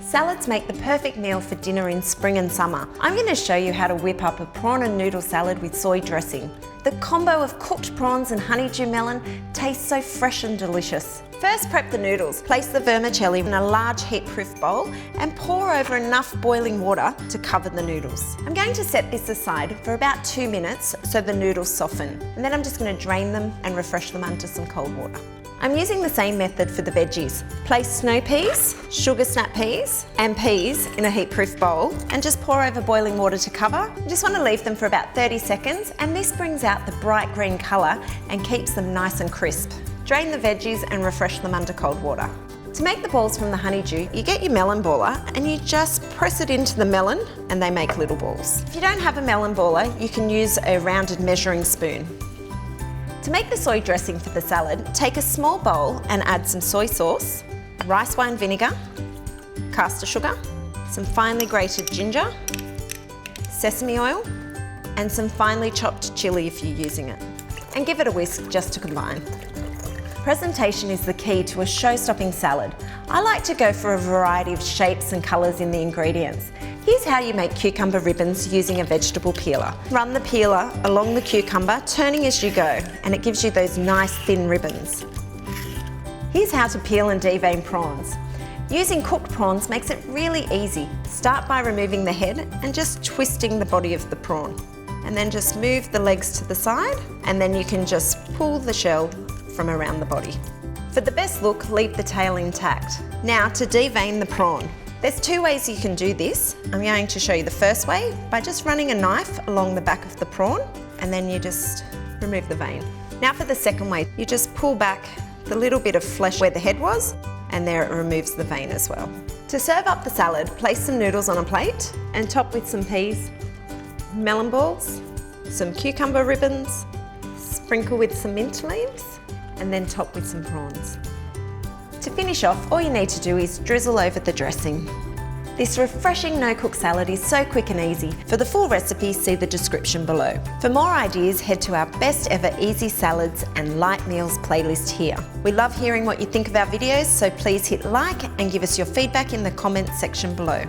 Salads make the perfect meal for dinner in spring and summer. I'm going to show you how to whip up a prawn and noodle salad with soy dressing. The combo of cooked prawns and honeydew melon tastes so fresh and delicious. First, prep the noodles. Place the vermicelli in a large heatproof bowl and pour over enough boiling water to cover the noodles. I'm going to set this aside for about 2 minutes so the noodles soften, and then I'm just going to drain them and refresh them under some cold water. I'm using the same method for the veggies. Place snow peas, sugar snap peas and peas in a heatproof bowl and just pour over boiling water to cover. You just want to leave them for about 30 seconds and this brings out the bright green colour and keeps them nice and crisp. Drain the veggies and refresh them under cold water. To make the balls from the honeydew, you get your melon baller and you just press it into the melon and they make little balls. If you don't have a melon baller, you can use a rounded measuring spoon. To make the soy dressing for the salad, take a small bowl and add some soy sauce, rice wine vinegar, caster sugar, some finely grated ginger, sesame oil, and some finely chopped chilli if you're using it. And give it a whisk just to combine. Presentation is the key to a show-stopping salad. I like to go for a variety of shapes and colours in the ingredients. Here's how you make cucumber ribbons using a vegetable peeler. Run the peeler along the cucumber, turning as you go, and it gives you those nice thin ribbons. Here's how to peel and devein prawns. Using cooked prawns makes it really easy. Start by removing the head and just twisting the body of the prawn. And then just move the legs to the side, and then you can just pull the shell from around the body. For the best look, leave the tail intact. Now to devein the prawn. There's 2 ways you can do this. I'm going to show you the first way by just running a knife along the back of the prawn and then you just remove the vein. Now for the second way, you just pull back the little bit of flesh where the head was and there it removes the vein as well. To serve up the salad, place some noodles on a plate and top with some peas, melon balls, some cucumber ribbons, sprinkle with some mint leaves and then top with some prawns. To finish off, all you need to do is drizzle over the dressing. This refreshing no-cook salad is so quick and easy. For the full recipe, see the description below. For more ideas, head to our best ever easy salads and light meals playlist here. We love hearing what you think of our videos, so please hit like and give us your feedback in the comments section below.